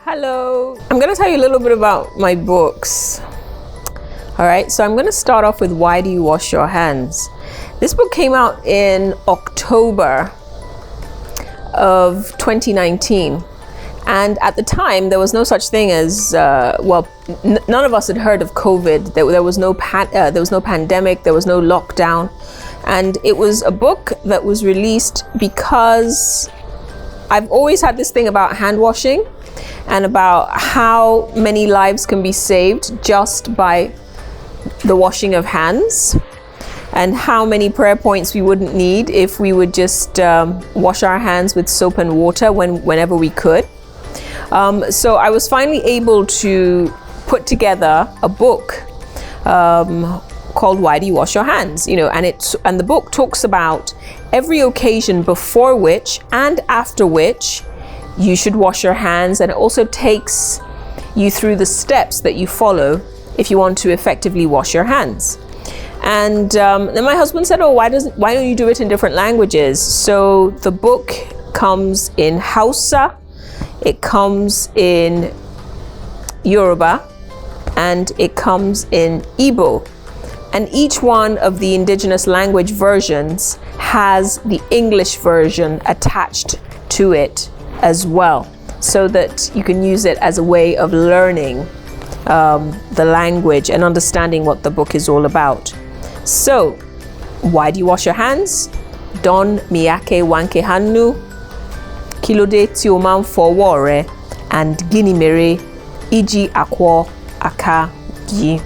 Hello. I'm going to tell you a little bit about my books. All right, so I'm going to start off with Why Do You Wash Your Hands? This book came out in October of 2019. And at the time, there was no such thing as, none of us had heard of COVID. There was no pandemic, there was no lockdown. And it was a book that was released because I've always had this thing about hand washing and about how many lives can be saved just by the washing of hands, and how many prayer points we wouldn't need if we would just wash our hands with soap and water whenever we could. So I was finally able to put together a book called Why Do You Wash Your Hands? And the book talks about every occasion before which and after which you should wash your hands, and it also takes you through the steps that you follow if you want to effectively wash your hands. And then my husband said, why don't you do it in different languages? So the book comes in Hausa, it comes in Yoruba, and it comes in Igbo. And each one of the indigenous language versions has the English version attached to it as well, so that you can use it as a way of learning the language and understanding what the book is all about. So, why do you wash your hands? Don miyake wanke hannu, kilode ti o man fọwọ́ rẹ, and gini mere iji akwo aka gi.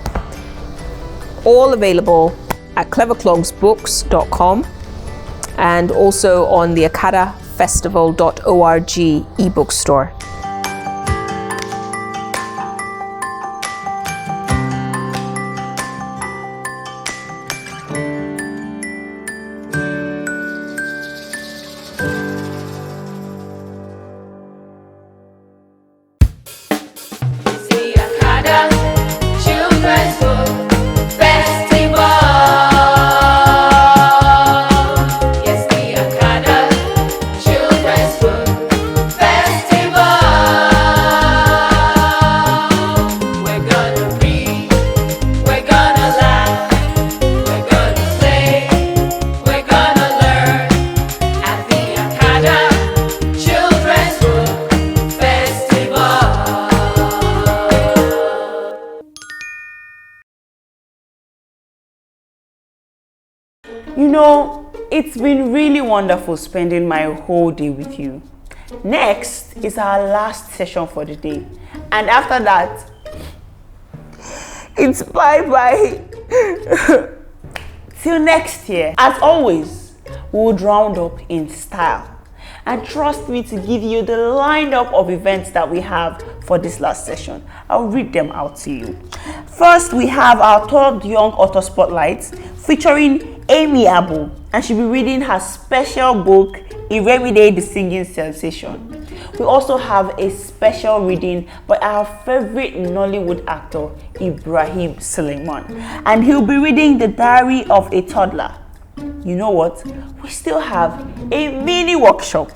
All available at cleverclogsbooks.com and also on the akadafestival.org ebook store. It's been really wonderful spending my whole day with you. Next is our last session for the day. And after that, it's bye-bye. Till next year. As always, we would round up in style. And trust me to give you the lineup of events that we have for this last session. I'll read them out to you. First, we have our third Young Author Spotlights featuring Amy Abu, and she'll be reading her special book, Iremide, the Singing Sensation. We also have a special reading by our favorite Nollywood actor, Ibrahim Suleiman, and he'll be reading The Diary of a Toddler. You know what? We still have a mini workshop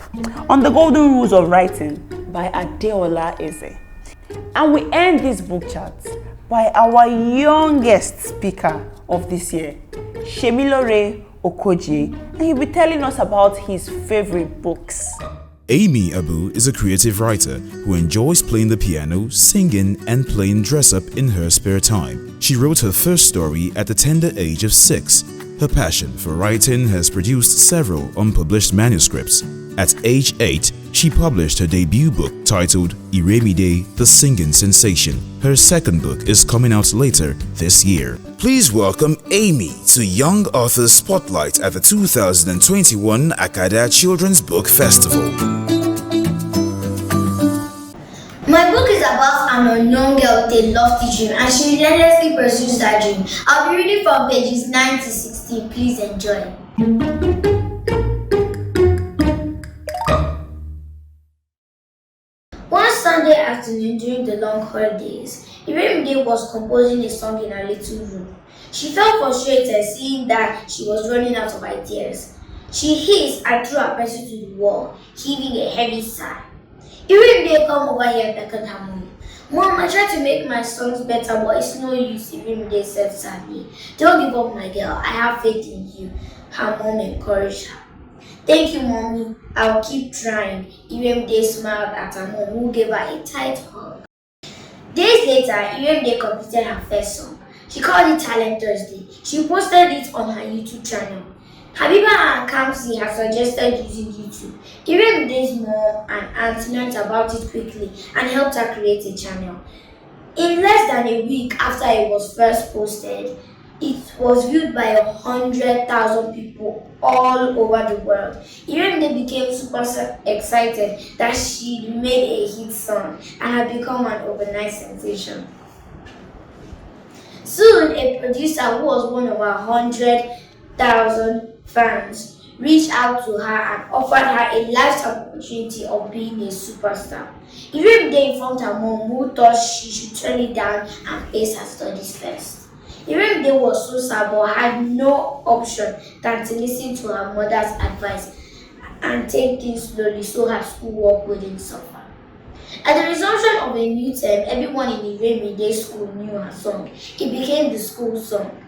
on the golden rules of writing by Adeola Eze. And we end this book chat by our youngest speaker of this year, Semilore Okojie, and he'll be telling us about his favorite books. Amy Abu is a creative writer who enjoys playing the piano, singing, and playing dress-up in her spare time. She wrote her first story at the tender age of 6. Her passion for writing has produced several unpublished manuscripts. At age 8, she published her debut book titled Iremide, the Singing Sensation. Her second book is coming out later this year. Please welcome Amy to Young Authors Spotlight at the 2021 Akada Children's Book Festival. My book is about an unknown girl with a lofty dream, and she relentlessly pursues that dream. I'll be reading from pages 9 to 16. Please enjoy. One Sunday afternoon during the long holidays, Iremide was composing a song in her little room. She felt frustrated seeing that she was running out of ideas. She hissed and threw her pencil to the wall, heaving a heavy sigh. Iremide come over here and beckoned her mom. Mom, I tried to make my songs better, but it's no use, Iremide said sadly. Don't give up, my girl. I have faith in you. Her mom encouraged her. Thank you, Mommy. I'll keep trying. Iremide smiled at her mom, who gave her a tight hug. Days later, Iremide completed her first song. She called it Talent Thursday. She posted it on her YouTube channel. Habiba and Kamsi had suggested using YouTube. Iremide's mom and aunt learned about it quickly and helped her create a channel. In less than a week after it was first posted, it was viewed by 100,000 people all over the world. Iremide became super excited that she made a hit song and had become an overnight sensation. Soon, a producer who was one of her 100,000 fans reached out to her and offered her a lifetime opportunity of being a superstar. Iremide informed her mom, who thought she should turn it down and face her studies first. Iremide was so sad but had no option than to listen to her mother's advice and take things slowly so her schoolwork wouldn't suffer. At the resumption of a new term, everyone in Iremide's school knew her song. It became the school song.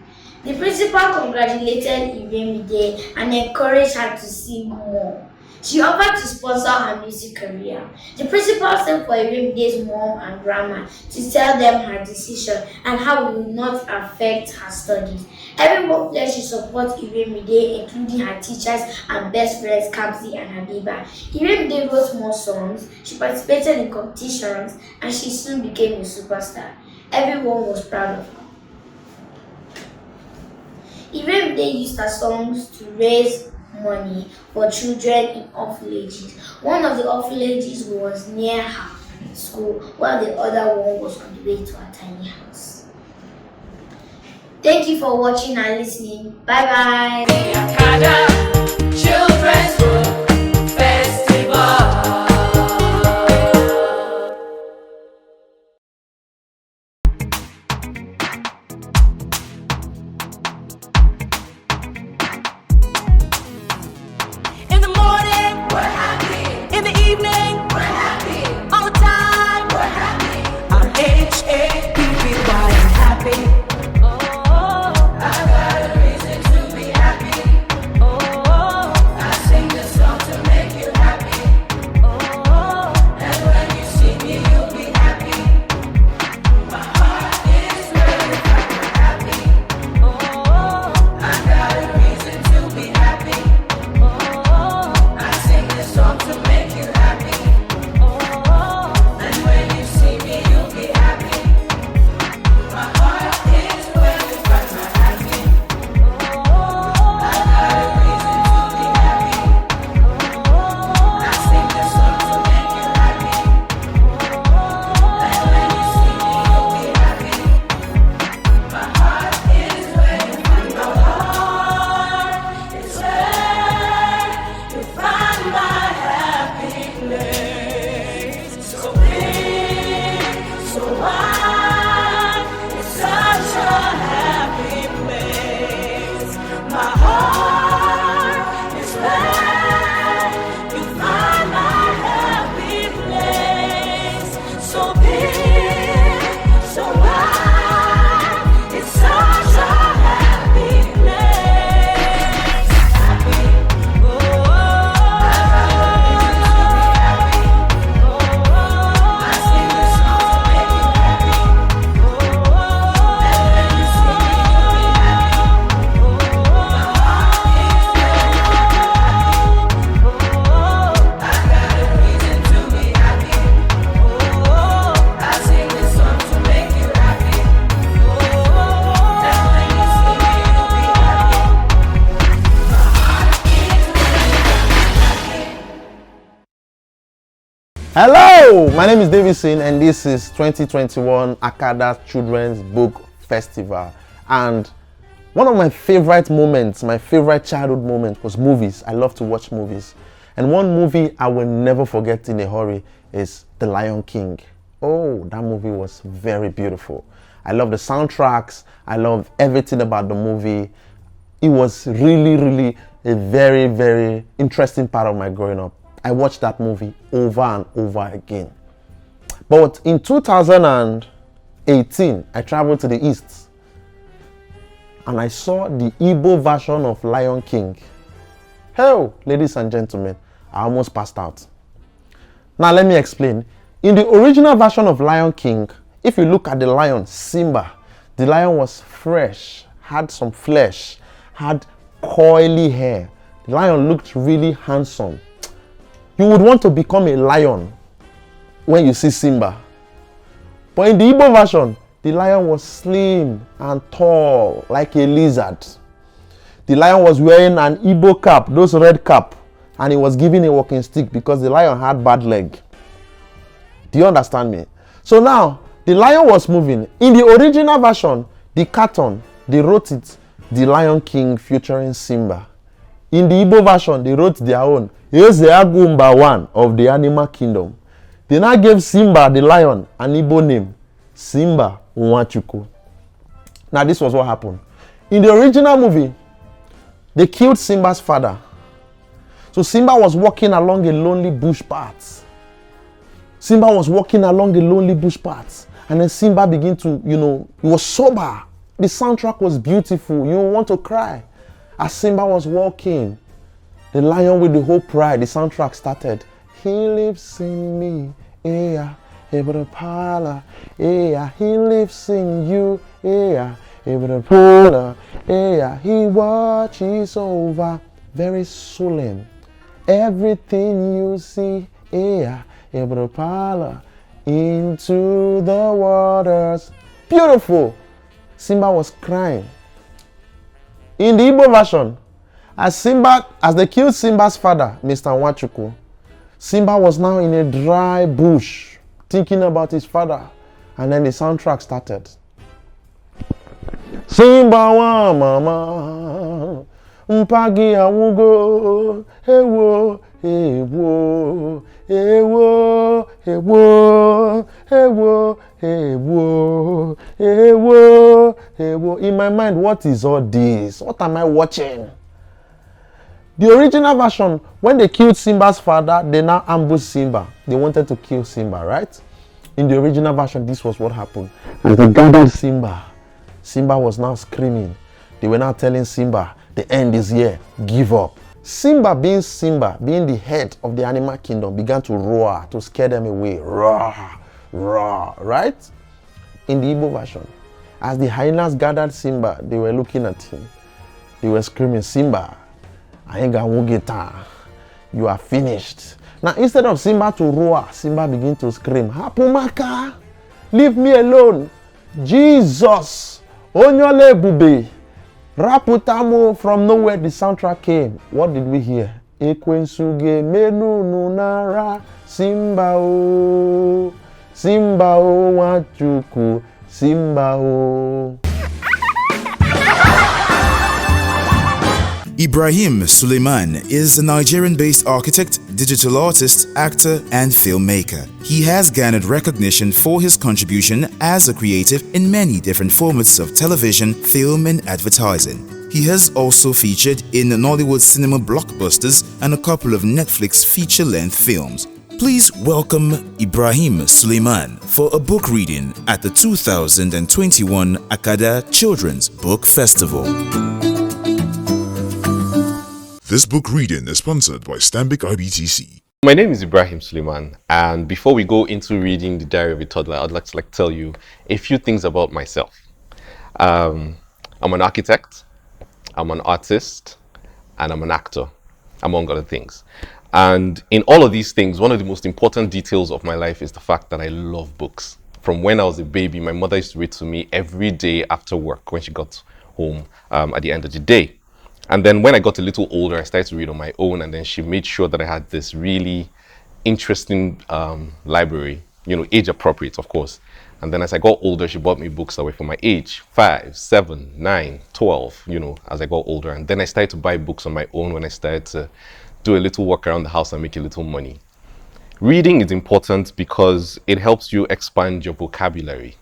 The principal congratulated Iremide and encouraged her to sing more. She offered to sponsor her music career. The principal sent for Iremide's mom and grandma to tell them her decision and how it would not affect her studies. Everyone pledged to support Iremide, including her teachers and best friends Kamsi and Habiba. Iremide wrote more songs, she participated in competitions, and she soon became a superstar. Everyone was proud of her. Iremide used her songs to raise money for children in orphanages. One of the orphanages was near her school, while the other one was on the way to her tiny house. Thank you for watching and listening. Bye bye. The Akada Children's Book Festival. Hello, my name is Davidsyn and this is 2021 Akada Children's Book Festival. And one of my favorite moments, my favorite childhood moment was movies. I love to watch movies. And one movie I will never forget in a hurry is The Lion King. Oh, that movie was very beautiful. I love the soundtracks. I love everything about the movie. It was really a very interesting part of my growing up. I watched that movie over and over again. But in 2018, I traveled to the East and I saw the Igbo version of Lion King. Hell, ladies and gentlemen, I almost passed out. Now let me explain. In the original version of Lion King, if you look at the lion, Simba, the lion was fresh, had some flesh, had coily hair. The lion looked really handsome. You would want to become a lion when you see Simba. But in the Igbo version, the lion was slim and tall, like a lizard. The lion was wearing an Igbo cap, those red cap, and he was given a walking stick because the lion had bad leg. Do you understand me? So now, the lion was moving. In the original version, the cartoon, they wrote it, The Lion King featuring Simba. In the Igbo version, they wrote their own, Eze Agumba one of the animal kingdom. They now gave Simba the lion an Igbo name, Simba Nwachukwu. Now this was what happened. In the original movie, they killed Simba's father. So Simba was walking along a lonely bush path. Simba was walking along a lonely bush path. And then Simba began to, he was sober. The soundtrack was beautiful. You want to cry. As Simba was walking, the lion with the whole pride, the soundtrack started. He lives in me, Ibrahim, he lives in you, Ibrahim, he watches over. Very solemn. Everything you see, Ibrahim, into the waters. Beautiful. Simba was crying. In the Igbo version, as they killed Simba's father, Mr. Nwachukwu, Simba was now in a dry bush, thinking about his father. And then the soundtrack started. Simba wa mama, mpagi awugo, ewo, ewo, ewo, ewo, ewo, ewo, ewo, ewo. In my mind, what is all this? What am I watching? The original version, when they killed Simba's father, they now ambushed Simba. They wanted to kill Simba, right? In the original version, this was what happened. As they gathered Simba, Simba was now screaming. They were now telling Simba, the end is here, give up. Simba, being the head of the animal kingdom, began to roar to scare them away. Roar, roar, right? In the Igbo version, as the hyenas gathered Simba, they were looking at him. They were screaming, Simba, you are finished. Now, instead of Simba to roar, Simba began to scream, Hapumaka, leave me alone. Jesus, Onyole Bube, Raputamu. From nowhere the soundtrack came. What did we hear? Ekwensuge menu nunara, Simba o, Simba o Nwachukwu, Simba o. Ibrahim Suleiman is a Nigerian-based architect, digital artist, actor, and filmmaker. He has garnered recognition for his contribution as a creative in many different formats of television, film, and advertising. He has also featured in Nollywood cinema blockbusters and a couple of Netflix feature-length films. Please welcome Ibrahim Suleiman for a book reading at the 2021 Akada Children's Book Festival. This book reading is sponsored by Stanbic IBTC. My name is Ibrahim Suleiman, and before we go into reading The Diary of a Toddler, I'd like to tell you a few things about myself. I'm an architect, I'm an artist, and I'm an actor, among other things. And in all of these things, one of the most important details of my life is the fact that I love books. From when I was a baby, my mother used to read to me every day after work when she got home at the end of the day. And then when I got a little older, I started to read on my own, and then she made sure that I had this really interesting library, age appropriate, of course. And then as I got older, she bought me books that were for my age, 5, 7, 9, 12, as I got older. And then I started to buy books on my own when I started to do a little work around the house and make a little money. Reading is important because it helps you expand your vocabulary.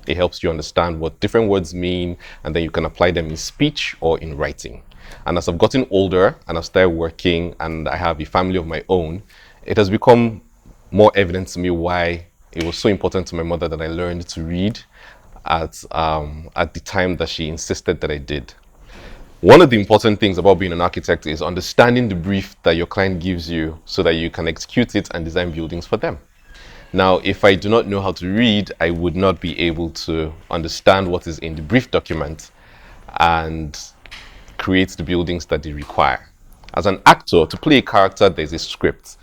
It helps you understand what different words mean, and then you can apply them in speech or in writing. And as I've gotten older and I've started working and I have a family of my own, it has become more evident to me why it was so important to my mother that I learned to read at the time that she insisted that I did. One of the important things about being an architect is understanding the brief that your client gives you so that you can execute it and design buildings for them. Now, if I do not know how to read, I would not be able to understand what is in the brief document and create the buildings that they require. As an actor, to play a character, there's a script.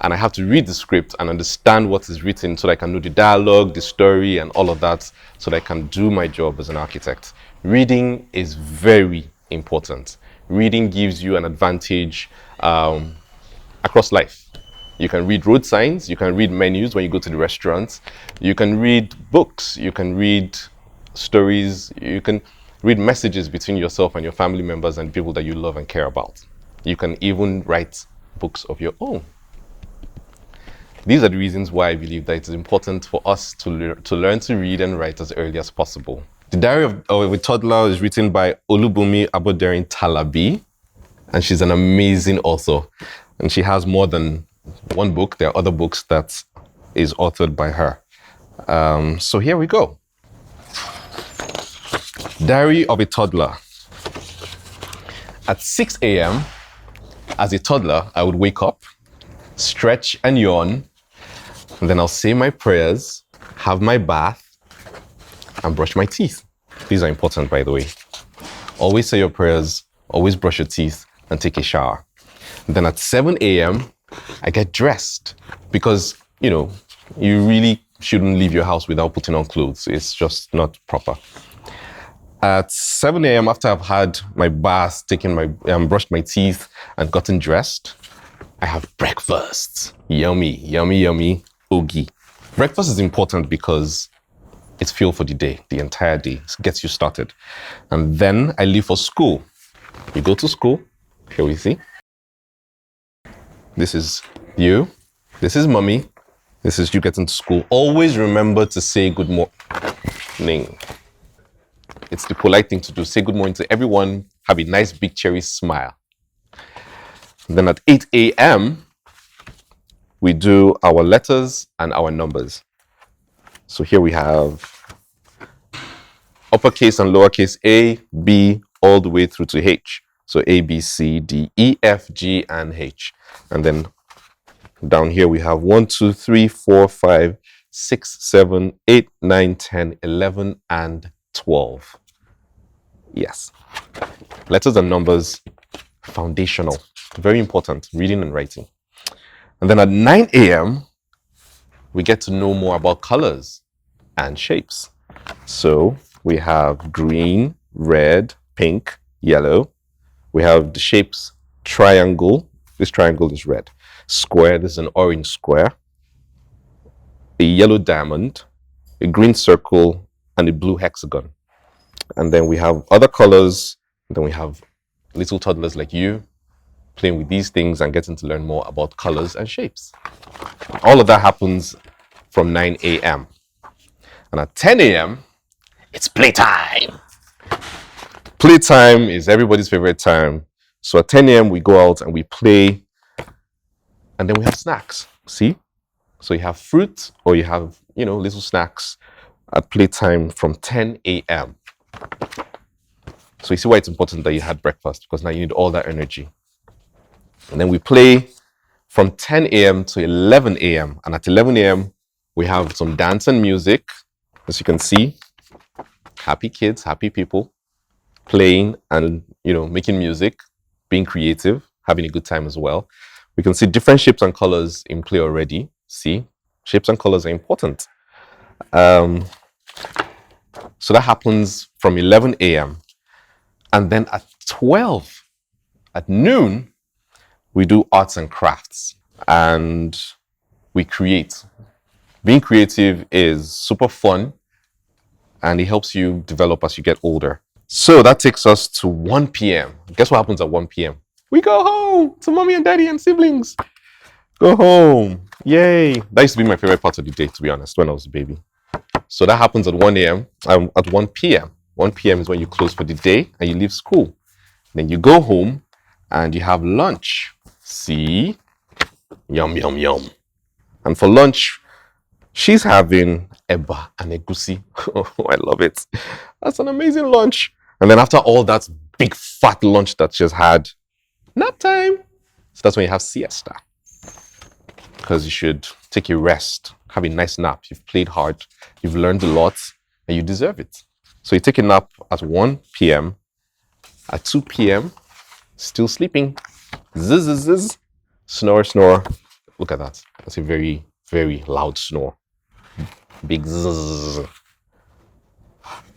And I have to read the script and understand what is written so that I can know the dialogue, the story, and all of that so that I can do my job as an architect. Reading is very important. Reading gives you an advantage across life. You can read road signs, you can read menus when you go to the restaurants, you can read books, you can read stories, you can read messages between yourself and your family members and people that you love and care about. You can even write books of your own. These are the reasons why I believe that it is important for us to learn to read and write as early as possible. The Diary of a Toddler is written by Olubunmi Aboderin Talabi, and she's an amazing author. And she has more than one book. There are other books that is authored by her. So here we go. Diary of a Toddler. At 6 a.m., as a toddler, I would wake up, stretch and yawn, and then I'll say my prayers, have my bath, and brush my teeth. These are important, by the way. Always say your prayers, always brush your teeth, and take a shower. And then at 7 a.m., I get dressed because, you really shouldn't leave your house without putting on clothes. It's just not proper. At 7 a.m., after I've had my bath, brushed my teeth, and gotten dressed, I have breakfast. Yummy, yummy, yummy, ogi. Breakfast is important because it's fuel for the day, the entire day. It gets you started. And then I leave for school. You go to school. Here we see. This is you. This is mommy. This is you getting to school. Always remember to say good morning. It's the polite thing to do. Say good morning to everyone. Have a nice big cherry smile. And then at 8 a.m., we do our letters and our numbers. So here we have uppercase and lowercase a, b, all the way through to h. So A, B, C, D, E, F, G, and H. And then down here we have 1, 2, 3, 4, 5, 6, 7, 8, 9, 10, 11, and 12. Yes. Letters and numbers, foundational. Very important, reading and writing. And then at 9 a.m., we get to know more about colors and shapes. So we have green, red, pink, yellow. We have the shapes triangle. This triangle is red. Square, this is an orange square. A yellow diamond, a green circle, and a blue hexagon. And then we have other colors. And then we have little toddlers like you playing with these things and getting to learn more about colors and shapes. All of that happens from 9 a.m. And at 10 a.m., it's playtime. Playtime is everybody's favorite time. So at 10 a.m., we go out and we play. And then we have snacks. See? So you have fruit or you have, little snacks at playtime from 10 a.m. So you see why it's important that you had breakfast, because now you need all that energy. And then we play from 10 a.m. to 11 a.m. And at 11 a.m., we have some dance and music. As you can see, happy kids, happy people playing and, making music, being creative, having a good time as well. We can see different shapes and colors in play already. See, shapes and colors are important. So that happens from 11 a.m. And then at 12, at noon, we do arts and crafts and we create. Being creative is super fun and it helps you develop as you get older. So that takes us to 1 p.m. Guess what happens at 1 p.m.? We go home to mommy and daddy and siblings. Go home. Yay. That used to be my favorite part of the day, to be honest, when I was a baby. So that happens at 1 a.m. At 1 p.m. 1 p.m. is when you close for the day and you leave school. Then you go home and you have lunch. See? Yum, yum, yum. And for lunch, she's having eba and egusi. Oh, I love it. That's an amazing lunch. And then after all that big fat lunch that she's had, nap time. So that's when you have siesta. Because you should take a rest, have a nice nap. You've played hard, you've learned a lot, and you deserve it. So you take a nap at 1 p.m. At 2 p.m., still sleeping. Zzz, zzz, zzz. Snore, snore. Look at that. That's a very, very loud snore. Big zzz.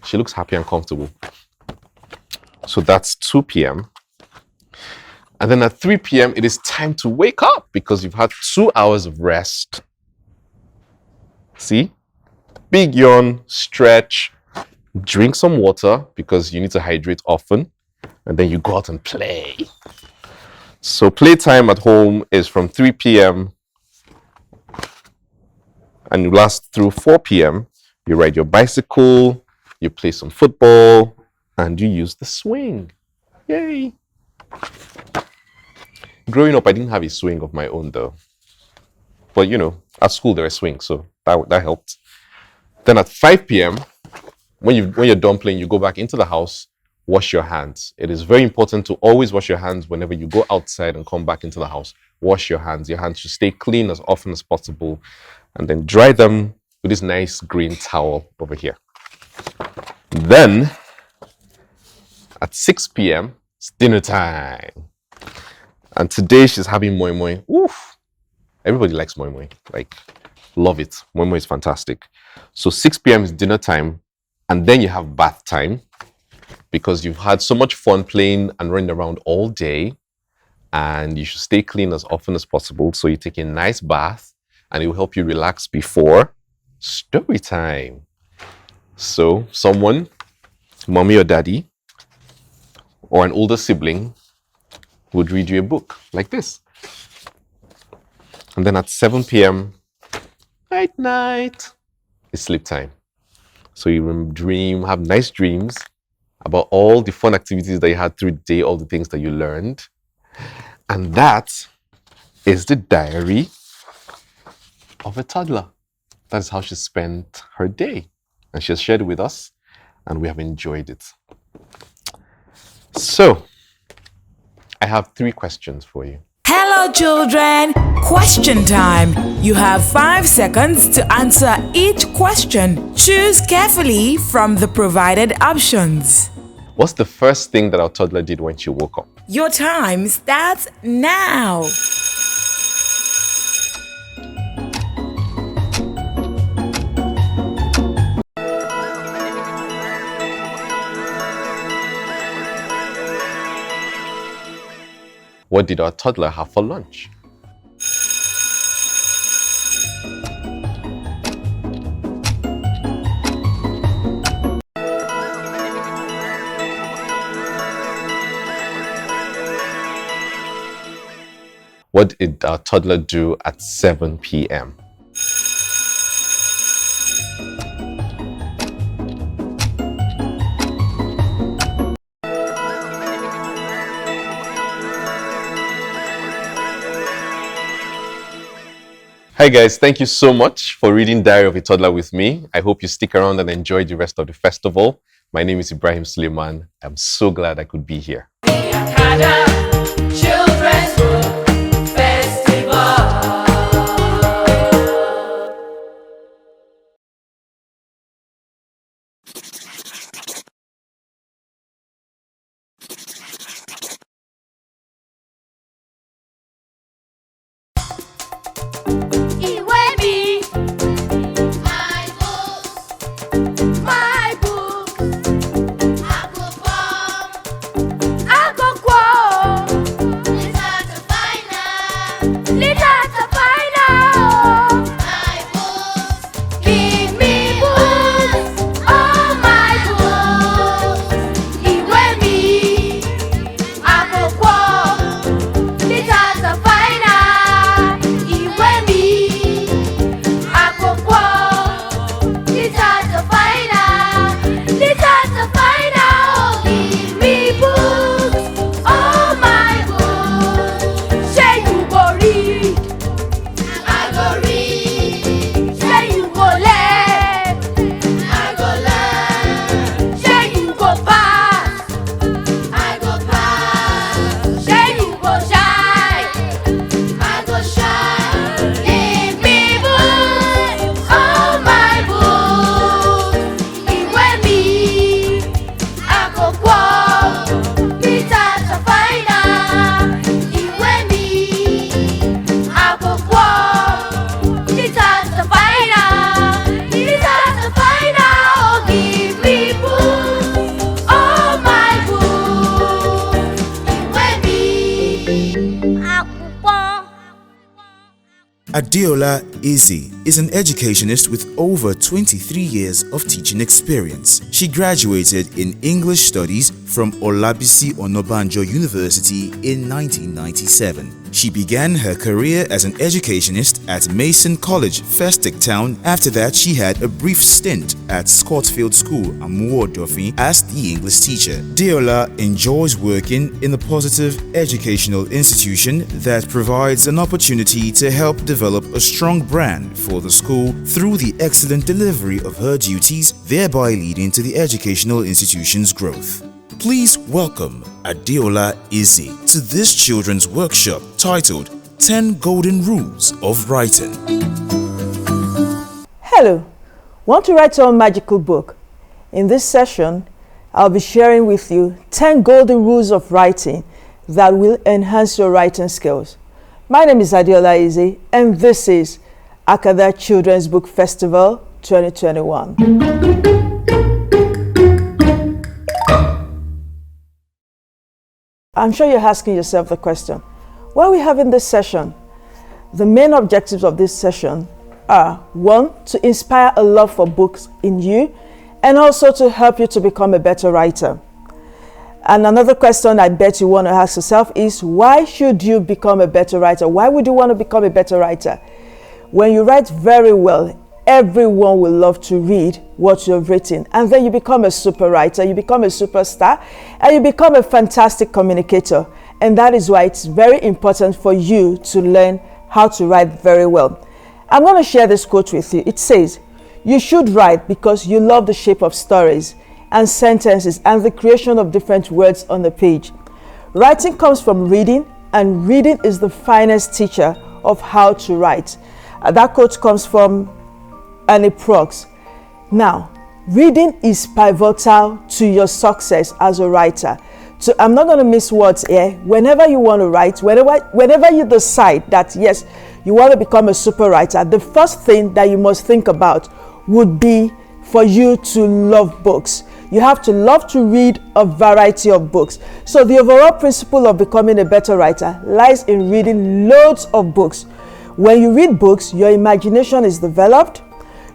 She looks happy and comfortable. So that's 2 p.m. And then at 3 p.m., it is time to wake up because you've had 2 hours of rest. See? Big yawn, stretch, drink some water because you need to hydrate often. And then you go out and play. So playtime at home is from 3 p.m. and you last through 4 p.m. You ride your bicycle, you play some football, and you use the swing. Yay! Growing up, I didn't have a swing of my own though. But you know, at school there are swings, so that helped. Then at 5 p.m., when you're done playing, you go back into the house, wash your hands. It is very important to always wash your hands whenever you go outside and come back into the house. Wash your hands. Your hands should stay clean as often as possible. And then dry them with this nice green towel over here. Then, at 6 p.m., it's dinner time. And today she's having moi moi. Oof! Everybody likes moi moi. Like, love it. Moi moi is fantastic. So 6 p.m. is dinner time. And then you have bath time. Because you've had so much fun playing and running around all day. And you should stay clean as often as possible. So you take a nice bath. And it will help you relax before story time. So someone, mommy or daddy, or an older sibling would read you a book like this. And then at 7 p.m., night, night, it's sleep time. So you dream, have nice dreams about all the fun activities that you had through the day, all the things that you learned. And that is the diary of a toddler. That is how she spent her day. And she has shared it with us, and we have enjoyed it. So, I have 3 questions for you. Hello, children. Question time. You have 5 seconds to answer each question. Choose carefully from the provided options. What's the first thing that our toddler did when she woke up? Your time starts now. What did our toddler have for lunch? What did our toddler do at 7 p.m.? Hi guys, thank you so much for reading Diary of a Toddler with me. I hope you stick around and enjoy the rest of the festival. My name is Ibrahim Suleiman. I'm so glad I could be here. The Akada Children's Book Festival. I Adeola Izzy is an educationist with over 23 years of teaching experience. She graduated in English Studies from Olabisi Onabanjo University in 1997. She began her career as an educationist at Mason College, Festic Town. After that, she had a brief stint at Scottsfield School, Amuodofin, as the English teacher. Adeola enjoys working in a positive educational institution that provides an opportunity to help develop a strong brand for the school through the excellent delivery of her duties, thereby leading to the educational institution's growth. Please welcome Adeola Izzy to this children's workshop titled 10 Golden Rules of Writing. Hello, want to write your own magical book? In this session, I'll be sharing with you 10 golden rules of writing that will enhance your writing skills. My name is Adeola Izzy and this is Akada Children's Book Festival 2021. I'm sure you're asking yourself the question, why are we having this session? The main objectives of this session are 1. To inspire a love for books in you and also to help you to become a better writer. And another question I bet you want to ask yourself is, why should you become a better writer? Why would you want to become a better writer? When you write very well, everyone will love to read what you've written, and then you become a super writer, you become a superstar, and you become a fantastic communicator. And that is why it's very important for you to learn how to write very well. I'm going to share this quote with you. It says, "You should write because you love the shape of stories and sentences and the creation of different words on the page. Writing comes from reading, and reading is the finest teacher of how to write." That quote comes from Annie Prox. Now, reading is pivotal to your success as a writer. So I'm not going to miss words here. Whenever you want to write, whenever you decide that yes, you want to become a super writer, the first thing that you must think about would be for you to love books. You have to love to read a variety of books. So the overall principle of becoming a better writer lies in reading loads of books. When you read books, your imagination is developed.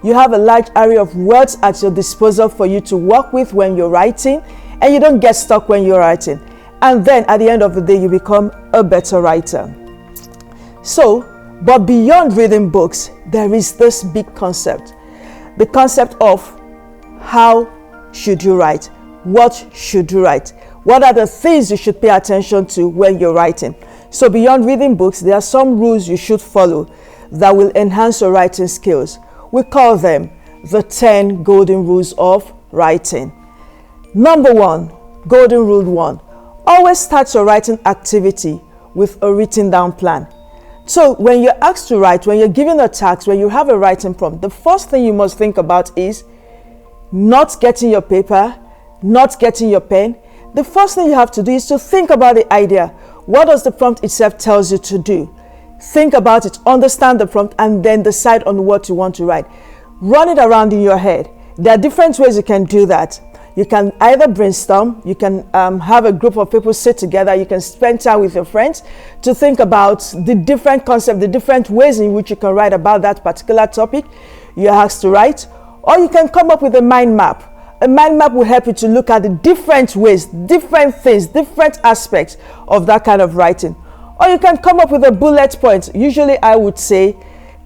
You have a large area of words at your disposal for you to work with when you're writing, and you don't get stuck when you're writing. And then at the end of the day, you become a better writer. So, but beyond reading books, there is this big concept. The concept of how should you write? What should you write? What are the things you should pay attention to when you're writing? So beyond reading books, there are some rules you should follow that will enhance your writing skills. We call them the 10 golden rules of writing. Number 1, golden rule 1. Always start your writing activity with a written down plan. So when you're asked to write, when you're given a task, when you have a writing prompt, the first thing you must think about is not getting your paper, not getting your pen. The first thing you have to do is to think about the idea. What does the prompt itself tells you to do? Think about it, understand the prompt, and then decide on what you want to write. Run it around in your head. There are different ways you can do that. You can either brainstorm, you can have a group of people sit together, you can spend time with your friends to think about the different concepts, the different ways in which you can write about that particular topic you're asked to write. Or you can come up with a mind map. A mind map will help you to look at the different ways, different things, different aspects of that kind of writing. Or you can come up with a bullet point. Usually I would say,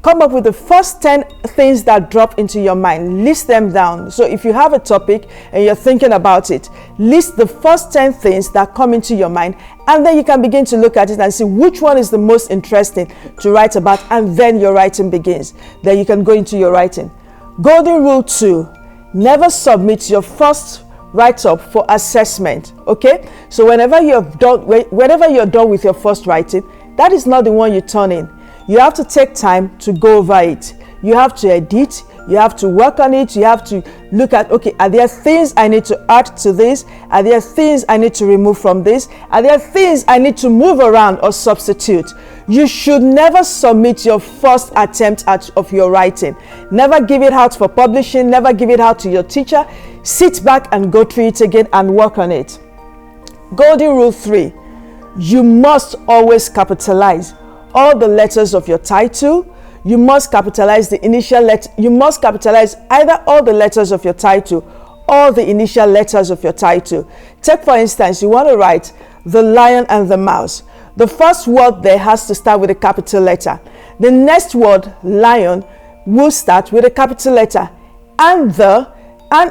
come up with the first 10 things that drop into your mind. List them down. So if you have a topic and you're thinking about it, list the first 10 things that come into your mind, and then you can begin to look at it and see which one is the most interesting to write about, and then your writing begins. Then you can go into your writing. Golden rule 2, never submit your first write-up for assessment. Okay, so whenever you're done with your first writing, that is not the one you turn in. You have to take time to go over it. You have to edit, you have to work on it, you have to look at, okay, are there things I need to add to this? Are there things I need to remove from this? Are there things I need to move around or substitute? You should never submit your first attempt of your writing. Never give it out for publishing, never give it out to your teacher. Sit back and go through it again and work on it. Golden rule 3, you must always capitalize all the letters of your title, you must capitalize the initial letter. You must capitalize either all the letters of your title or the initial letters of your title. Take for instance, you want to write the lion and the mouse. The first word there has to start with a capital letter. The next word, lion, will start with a capital letter. And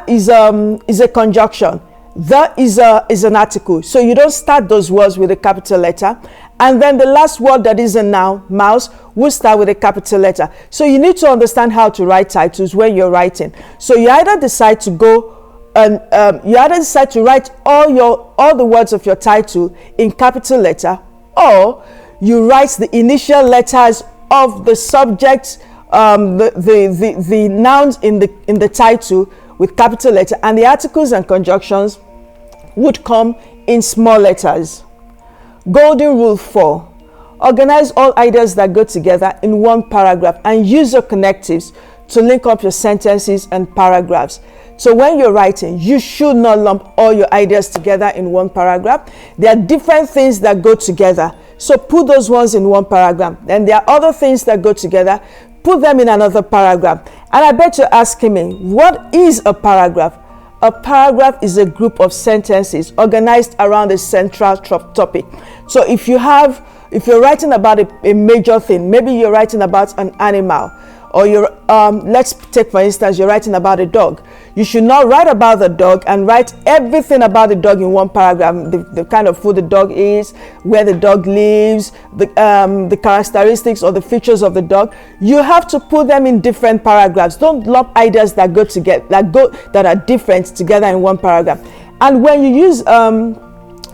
is a conjunction. The is an article. So you don't start those words with a capital letter. And then the last word that is a noun, mouse, will start with a capital letter. So you need to understand how to write titles when you're writing. So you either decide to go and you either decide to write all the words of your title in capital letter, or you write the initial letters of the subject, the nouns in the title with capital letter, and the articles and conjunctions would come in small letters. Golden rule 4. Organize all ideas that go together in one paragraph and use your connectives to link up your sentences and paragraphs. So when you're writing, you should not lump all your ideas together in one paragraph. There are different things that go together. So put those ones in one paragraph. Then there are other things that go together. Put them in another paragraph. And I bet you're asking me, what is a paragraph? A paragraph is a group of sentences organized around a central topic. So if you're writing about a major thing, maybe you're writing about an animal, or let's take for instance, you're writing about a dog. You should not write about the dog and write everything about the dog in one paragraph. The kind of food the dog eats, where the dog lives, the characteristics or the features of the dog. You have to put them in different paragraphs. Don't lump ideas that go together, that are different together in one paragraph. And when you use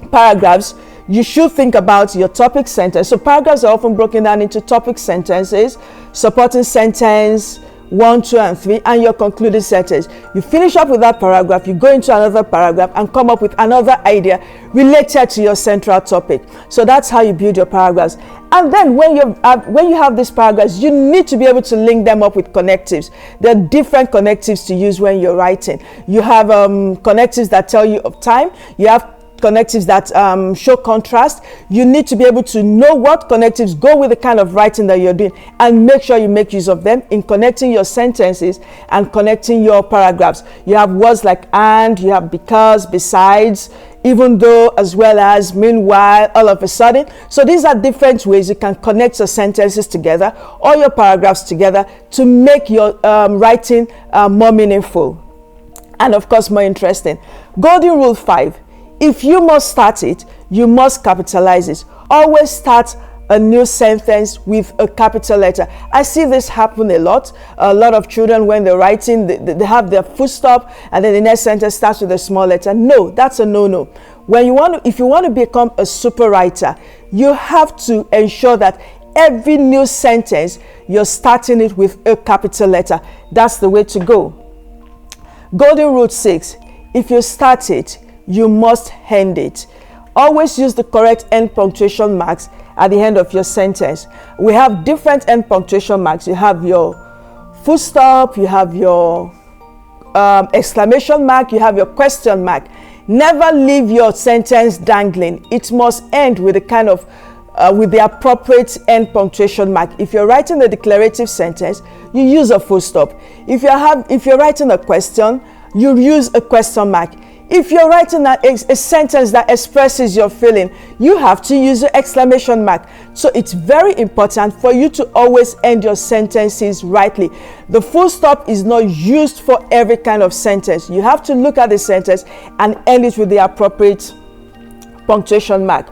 paragraphs, you should think about your topic sentence. So paragraphs are often broken down into topic sentences, supporting sentence 1, 2, and 3, and your concluding sentence. You finish up with that paragraph, you go into another paragraph and come up with another idea related to your central topic. So that's how you build your paragraphs. And then when you have these paragraphs, you need to be able to link them up with connectives. There are different connectives to use when you're writing. You have connectives that tell you of time. You have connectives that show contrast. You need to be able to know what connectives go with the kind of writing that you're doing, and make sure you make use of them in connecting your sentences and connecting your paragraphs. You have words like and, you have because, besides, even though, as well as, meanwhile, all of a sudden. So these are different ways you can connect your sentences together or your paragraphs together to make your writing more meaningful and, of course, more interesting. Golden rule 5. If you must start it, you must capitalize it. Always start a new sentence with a capital letter. I see this happen a lot. A lot of children, when they're writing, they have their full stop, and then the next sentence starts with a small letter. No, that's a no-no. If you want to become a super writer, you have to ensure that every new sentence, you're starting it with a capital letter. That's the way to go. Golden rule 6. If you start it, you must end it. Always use the correct end punctuation marks at the end of your sentence. We have different end punctuation marks. You have your full stop, you have your exclamation mark, you have your question mark. Never leave your sentence dangling. It must end with a kind of with the appropriate end punctuation mark. If you're writing a declarative sentence, you use a full stop. If you're writing a question, you use a question mark. If you're writing a sentence that expresses your feeling, you have to use an exclamation mark. So it's very important for you to always end your sentences rightly. The full stop is not used for every kind of sentence. You have to look at the sentence and end it with the appropriate punctuation mark.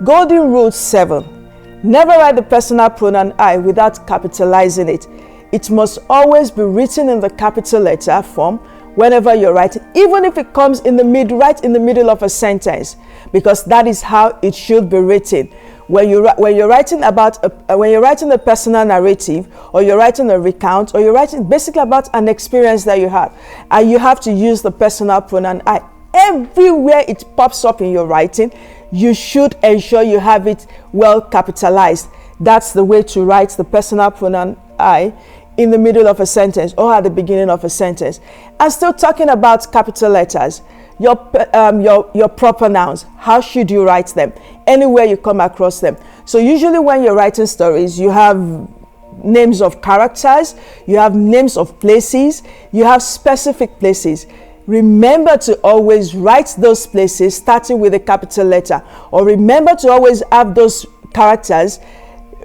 Golden rule 7. Never write the personal pronoun I without capitalizing it. It must always be written in the capital letter form whenever you're writing, even if it comes right in the middle of a sentence, because that is how it should be written. When you're writing a personal narrative, or you're writing a recount, or you're writing basically about an experience that you have, and you have to use the personal pronoun I. Everywhere it pops up in your writing, you should ensure you have it well capitalized. That's the way to write the personal pronoun I in the middle of a sentence or at the beginning of a sentence. And still talking about capital letters, your proper nouns, how should you write them? Anywhere you come across them. So usually when you're writing stories, you have names of characters, you have names of places, you have specific places. Remember to always write those places starting with a capital letter, or remember to always have those characters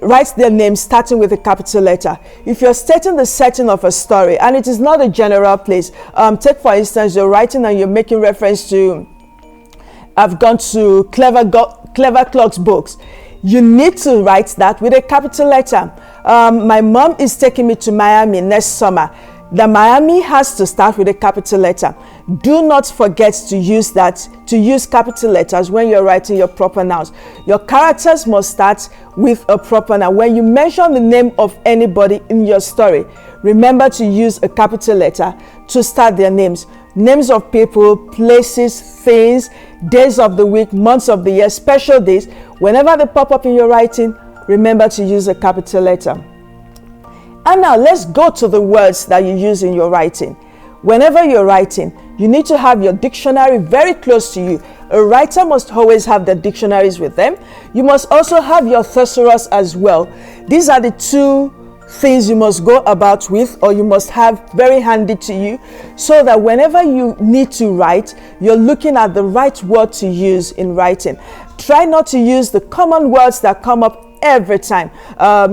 write their names starting with a capital letter. If you're stating the setting of a story and it is not a general place, take for instance, you're writing and you're making reference to, I've gone to Clever Clock's books. You need to write that with a capital letter. My mom is taking me to Miami next summer. The Miami has to start with a capital letter. Do not forget to use that, to use capital letters when you're writing your proper nouns. Your characters must start with a proper noun. When you mention the name of anybody in your story, remember to use a capital letter to start their names. Names of people, places, things, days of the week, months of the year, special days. Whenever they pop up in your writing, remember to use a capital letter. And now let's go to the words that you use in your writing. Whenever you're writing, you need to have your dictionary very close to you. A writer must always have their dictionaries with them. You must also have your thesaurus as well. These are the two things you must go about with, or you must have very handy to you, so that whenever you need to write, you're looking at the right word to use in writing. Try not to use the common words that come up every time.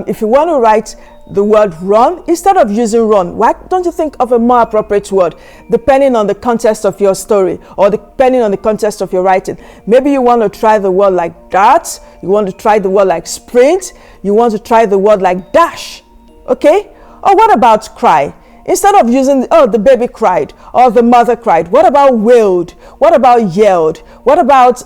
If you want to write the word run, instead of using run, why don't you think of a more appropriate word depending on the context of your story or depending on the context of your writing? Maybe you want to try the word like dart, you want to try the word like sprint, you want to try the word like dash. Okay? Or what about cry? Instead of using, oh, the baby cried or the mother cried, what about wailed? What about yelled? What about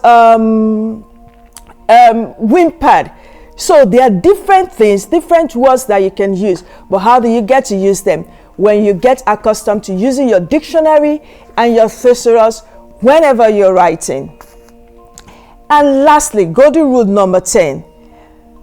whimpered? So there are different things, different words that you can use, but how do you get to use them? When you get accustomed to using your dictionary and your thesaurus whenever you're writing. And lastly, golden rule number 10.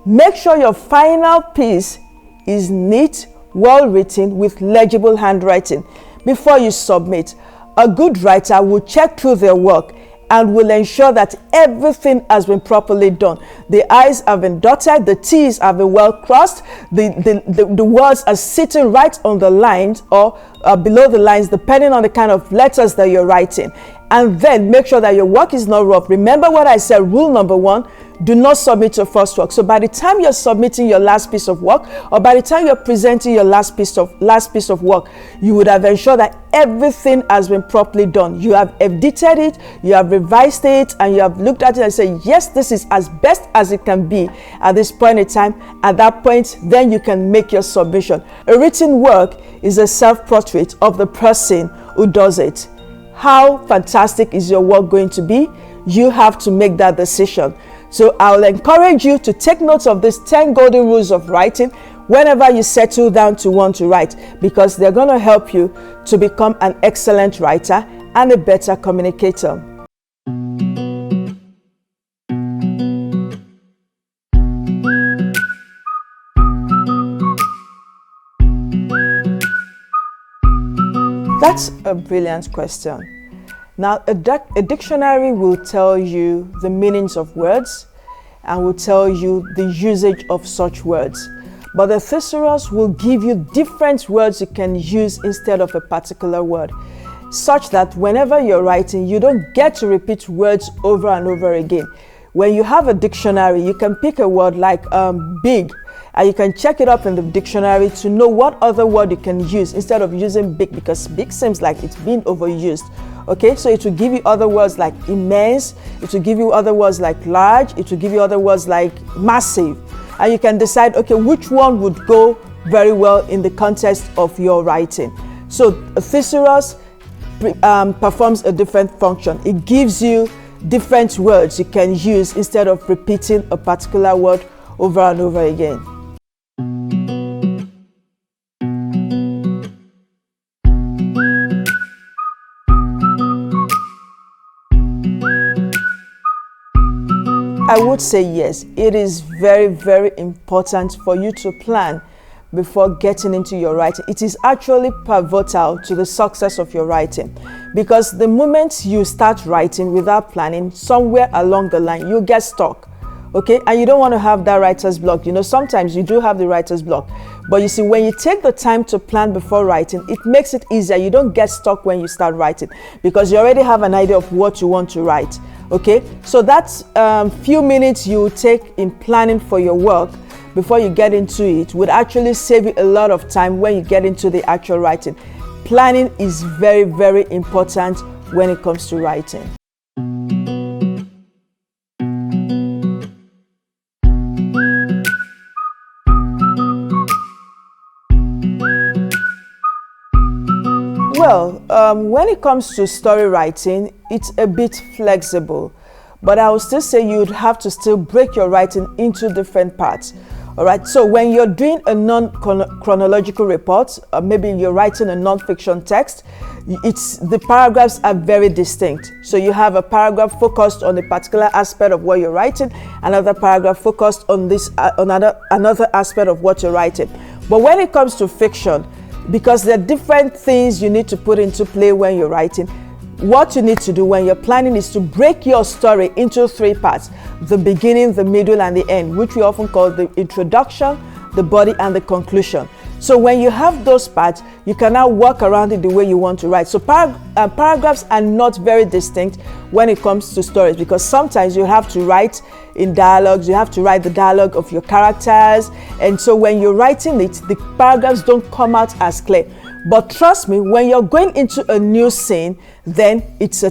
Make sure your final piece is neat, well written with legible handwriting before you submit. A good writer will check through their work and will ensure that everything has been properly done. The I's have been dotted, the T's have been well crossed, the words are sitting right on the lines or below the lines, depending on the kind of letters that you're writing. And then make sure that your work is not rough. Remember what I said, rule number 1, do not submit your first work. So by the time you're submitting your last piece of work, or by the time you're presenting your last piece of work, you would have ensured that everything has been properly done. You have edited it, you have revised it, and you have looked at it and said, yes, this is as best as it can be at this point in time. At that point, then you can make your submission. A written work is a self-portrait of the person who does it. How fantastic is your work going to be? You have to make that decision. So I'll encourage you to take notes of these 10 golden rules of writing whenever you settle down to want to write, because they're going to help you to become an excellent writer and a better communicator. That's a brilliant question. Now, a dictionary will tell you the meanings of words and will tell you the usage of such words. But the thesaurus will give you different words you can use instead of a particular word, such that whenever you're writing, you don't get to repeat words over and over again. When you have a dictionary, you can pick a word like big, and you can check it up in the dictionary to know what other word you can use instead of using big, because big seems like it's been overused. Okay, so it will give you other words like immense, it will give you other words like large, it will give you other words like massive. And you can decide, okay, which one would go very well in the context of your writing. So a thesaurus performs a different function. It gives you different words you can use instead of repeating a particular word over and over again. I would say yes, it is very, very important for you to plan before getting into your writing. It is actually pivotal to the success of your writing, because the moment you start writing without planning, somewhere along the line, you get stuck. Okay, and you don't want to have that writer's block. You know, sometimes you do have the writer's block. But you see, when you take the time to plan before writing, it makes it easier. You don't get stuck when you start writing because you already have an idea of what you want to write. Okay, so that's few minutes you take in planning for your work before you get into it would actually save you a lot of time when you get into the actual writing. Planning is very, very important when it comes to writing. Well, when it comes to story writing, it's a bit flexible, but I would still say you'd have to still break your writing into different parts. All right, so when you're doing a non-chronological report, or maybe you're writing a non-fiction text, the paragraphs are very distinct. So you have a paragraph focused on a particular aspect of what you're writing, another paragraph focused on another aspect of what you're writing. But when it comes to fiction, because there are different things you need to put into play when you're writing, what you need to do when you're planning is to break your story into 3 parts: the beginning, the middle, and the end, which we often call the introduction, the body, and the conclusion. So when you have those parts, you can now work around it the way you want to write. So paragraphs are not very distinct when it comes to stories, because sometimes you have to write in dialogues, you have to write the dialogue of your characters, and so when you're writing it, the paragraphs don't come out as clear. But trust me, when you're going into a new scene, then it's the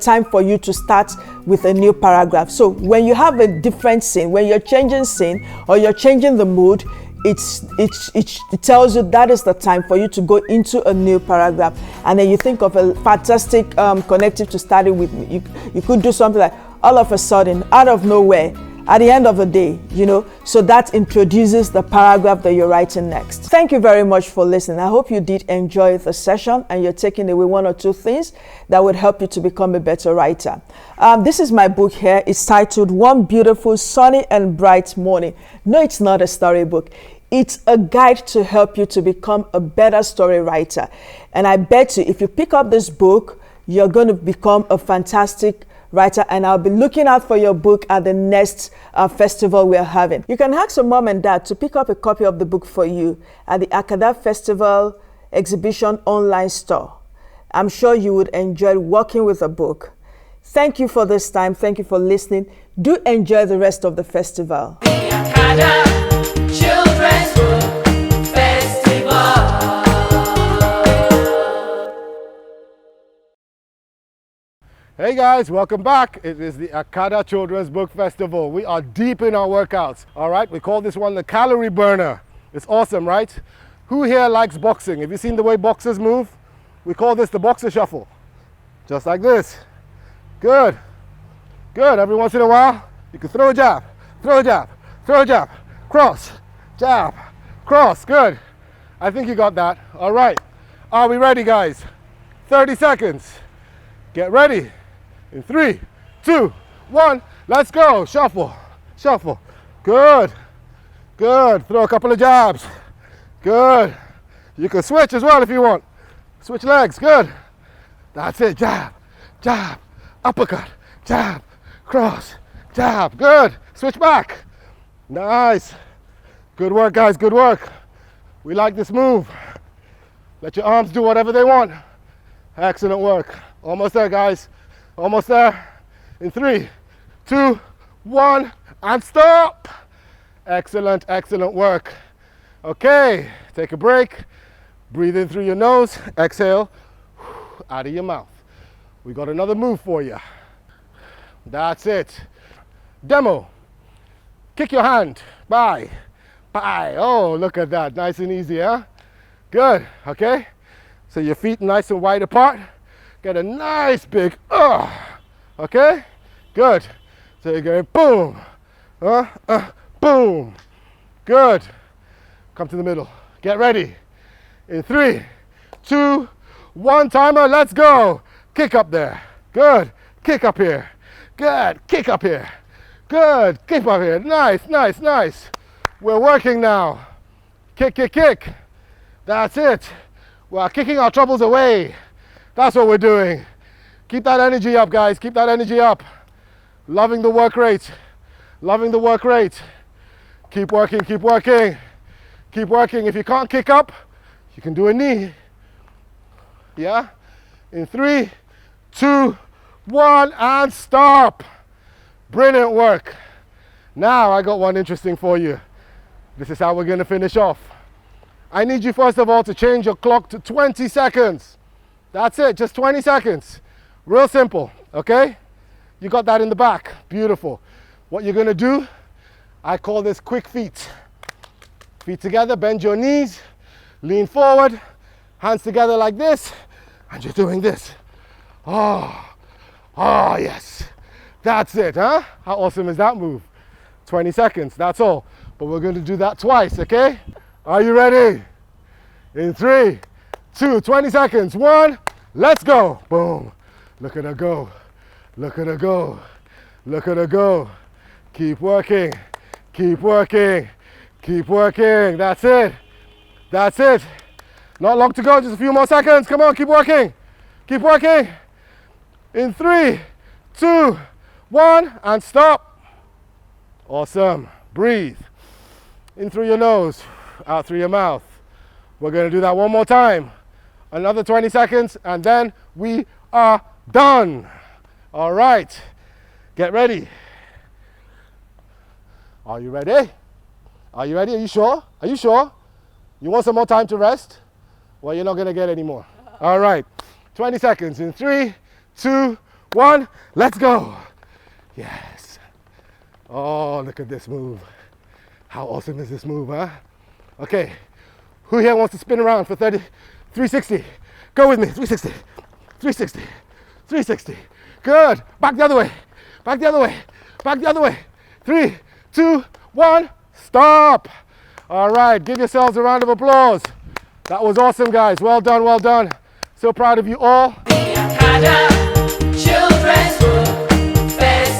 time for you to start with a new paragraph. So when you have a different scene, when you're changing scene or you're changing the mood, it tells you that is the time for you to go into a new paragraph. And then you think of a fantastic connective to start it with. You could do something like, all of a sudden, out of nowhere, at the end of the day, so that introduces the paragraph that you're writing next. Thank you very much for listening. I hope you did enjoy the session and you're taking away 1 or 2 things that would help you to become a better writer. This is my book here. It's titled One Beautiful Sunny and Bright Morning. No, it's not a storybook. It's a guide to help you to become a better story writer. And I bet you if you pick up this book, you're going to become a fantastic writer, and I'll be looking out for your book at the next festival we're having. You can ask your mom and dad to pick up a copy of the book for you at the Akada Festival Exhibition online store. I'm sure you would enjoy working with a book. Thank you for this time. Thank you for listening. Do enjoy the rest of the festival. The Akada Children's Book Festival. Hey guys, welcome back. It is the Akada Children's Book Festival. We are deep in our workouts. All right, we call this one the calorie burner. It's awesome, right? Who here likes boxing? Have you seen the way boxers move? We call this the boxer shuffle. Just like this. Good. Good. Every once in a while, you can throw a jab, throw a jab, throw a jab, cross, jab, cross. Good. I think you got that. All right. Are we ready, guys? 30 seconds. Get ready. In 3, 2, 1, let's go. Shuffle, shuffle. Good, good. Throw a couple of jabs. Good. You can switch as well if you want. Switch legs, good. That's it, jab, jab, uppercut, jab, cross, jab. Good. Switch back. Nice. Good work, guys, good work. We like this move. Let your arms do whatever they want. Excellent work. Almost there, guys. Almost there. In 3, 2, 1, and stop. Excellent, excellent work. Okay, take a break. Breathe in through your nose. Exhale out of your mouth. We got another move for you. That's it. Demo. Kick your hand. Bye. Bye. Oh, look at that. Nice and easy, huh? Good. Okay. So your feet nice and wide apart. Get a nice big, okay? Good. So you're going boom, boom. Good. Come to the middle. Get ready. In 3, 2, 1, timer, let's go. Kick up there. Good. Kick up here. Good. Kick up here. Good. Kick up here. Nice, nice, nice. We're working now. Kick, kick, kick. That's it. We're kicking our troubles away. That's what we're doing. Keep that energy up, guys. Keep that energy up. Loving the work rate. Loving the work rate. Keep working, keep working. Keep working. If you can't kick up, you can do a knee. Yeah? In 3, 2, 1, and stop. Brilliant work. Now I got one interesting for you. This is how we're going to finish off. I need you first of all to change your clock to 20 seconds. That's it, just 20 seconds. Real simple, okay? You got that in the back, beautiful. What you're gonna do, I call this quick feet. Feet together, bend your knees, lean forward, hands together like this, and you're doing this. Oh, yes. That's it, huh? How awesome is that move? 20 seconds, that's all. But we're gonna do that twice, okay? Are you ready? In 3, 2, 20 seconds. 1, let's go. Boom. Look at her go. Look at her go. Look at her go. Keep working. Keep working. Keep working. That's it. That's it. Not long to go, just a few more seconds. Come on, keep working. Keep working. In 3, 2, 1, and stop. Awesome. Breathe. In through your nose, out through your mouth. We're going to do that one more time. Another 20 seconds, and then we are done. All right. Get ready. Are you ready? Are you ready? Are you sure? Are you sure? You want some more time to rest? Well, you're not going to get any more. All right. 20 seconds. In 3, 2, 1. Let's go. Yes. Oh, look at this move. How awesome is this move, huh? Okay. Who here wants to spin around for 360? Go with me. 360. 360. 360. Good. Back the other way. Back the other way. Back the other way. 3, 2, 1. Stop. All right. Give yourselves a round of applause. That was awesome, guys. Well done. Well done. So proud of you all. The Akada Children's Book Festival.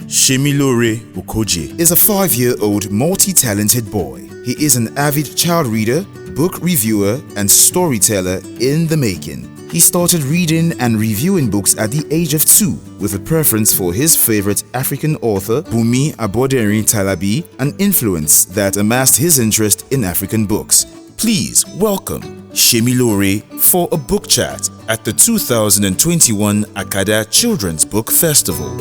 Semilore Okojie is a 5-year-old multi-talented boy. He is an avid child reader, book reviewer, and storyteller in the making. He started reading and reviewing books at the age of 2, with a preference for his favorite African author, Bumi Aboderin Talabi, an influence that amassed his interest in African books. Please welcome Semilore for a book chat at the 2021 Akada Children's Book Festival.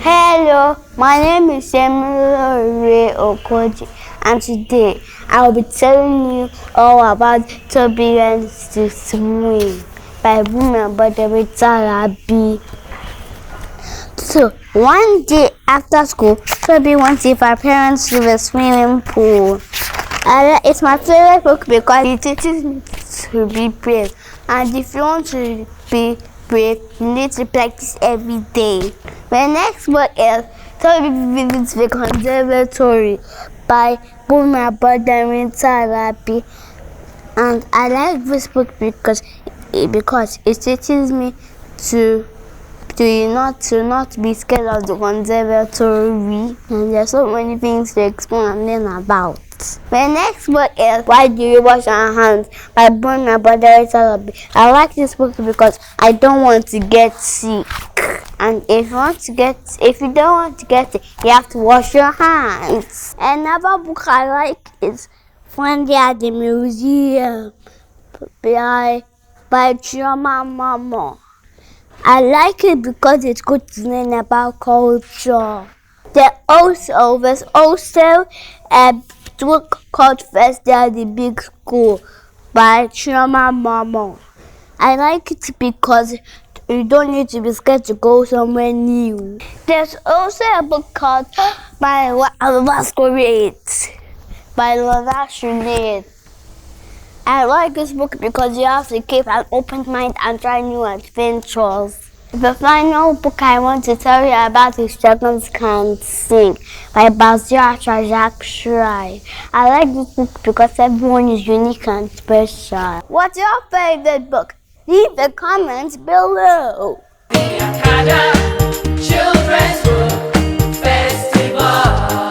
Hello, my name is Semilore Okojie, and today I will be telling you all about Toby Learns to Swim by Bumi Aboderin Talabi. So, one day after school, Toby went with her parents to the swimming pool. It's my favorite book because it teaches me to be brave, and if you want to be brave, you need to practice every day. My next book is Toby Visits the Conservatory by Bumi Aboderin Talabi, and I like this book because it teaches me to not be scared of the conservatory, and there's so many things to explain and learn about. My next book is Why Do You Wash Your Hands by Bumi Aboderin Talabi. I like this book because I don't want to get sick. And if you don't want to get it, you have to wash your hands. Another book I like is Friendly at the Museum by Chioma Mama. I like it because it's good to learn about culture. There's also a book called First Day at the Big School by Chioma Mama. I like it because you don't need to be scared to go somewhere new. There's also a book called My Masquerade by Lola Shunade. I like this book because you have to keep an open mind and try new adventures. The final book I want to tell you about is Dragons Can Sing by Bazia Chajak Shrai. I like this book because everyone is unique and special. What's your favorite book? Leave the comments below. The Akada Children's Book Festival.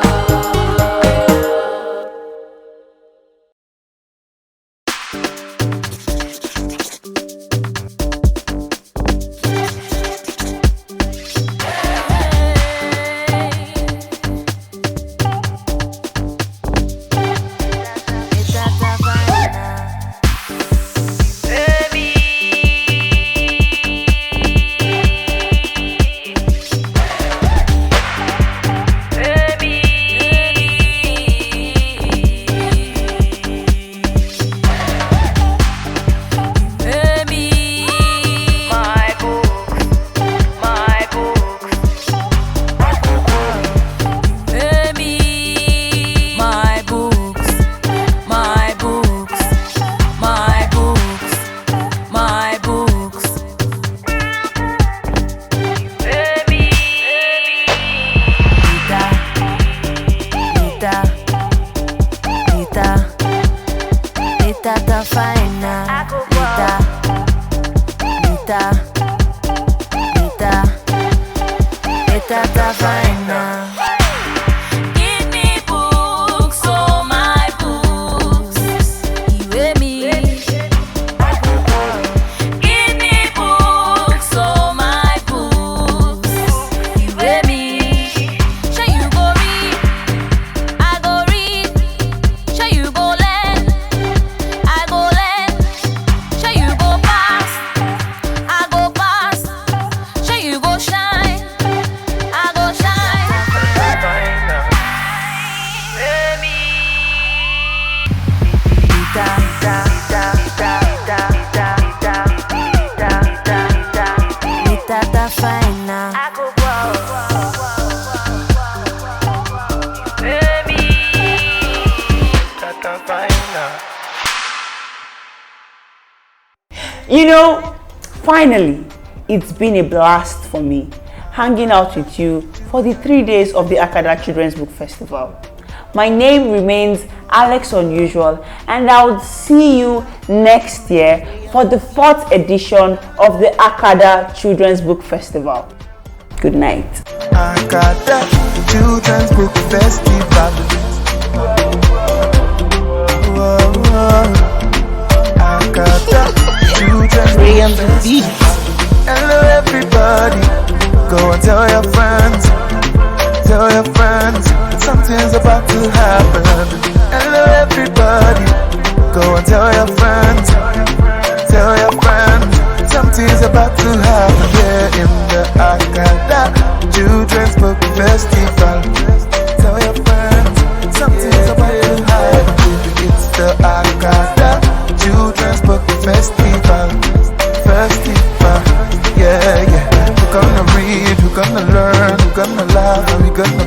Litattafina. Give me books, oh my books. Iwe mi. Give me books, oh my books. Iwe mi. Shall you go read? I go read. Shall you go learn? I go learn. Shall you go pass? I go pass. Shall you go shine? I go shine. Litattafina. You know, finally, it's been a blast for me hanging out with you for the 3 days of the Akada Children's Book Festival. My name remains Alex Unusual, and I'll see you next year for the 4th edition of the Akada Children's Book Festival. Good night. Akada Children's Book Festival. Akada Children's Book Festival. Hello everybody, go and tell your friends. Tell your friends, something's about to happen. Hello everybody, go and tell your friends. Tell your friends, something's about to happen. Yeah, in the Akada Children's Book Festival. Tell your friends, something's about to happen. It's the Akada Children's Book Festival. Festival, yeah, yeah. We're gonna read, we're gonna learn, we're gonna laugh, and we're gonna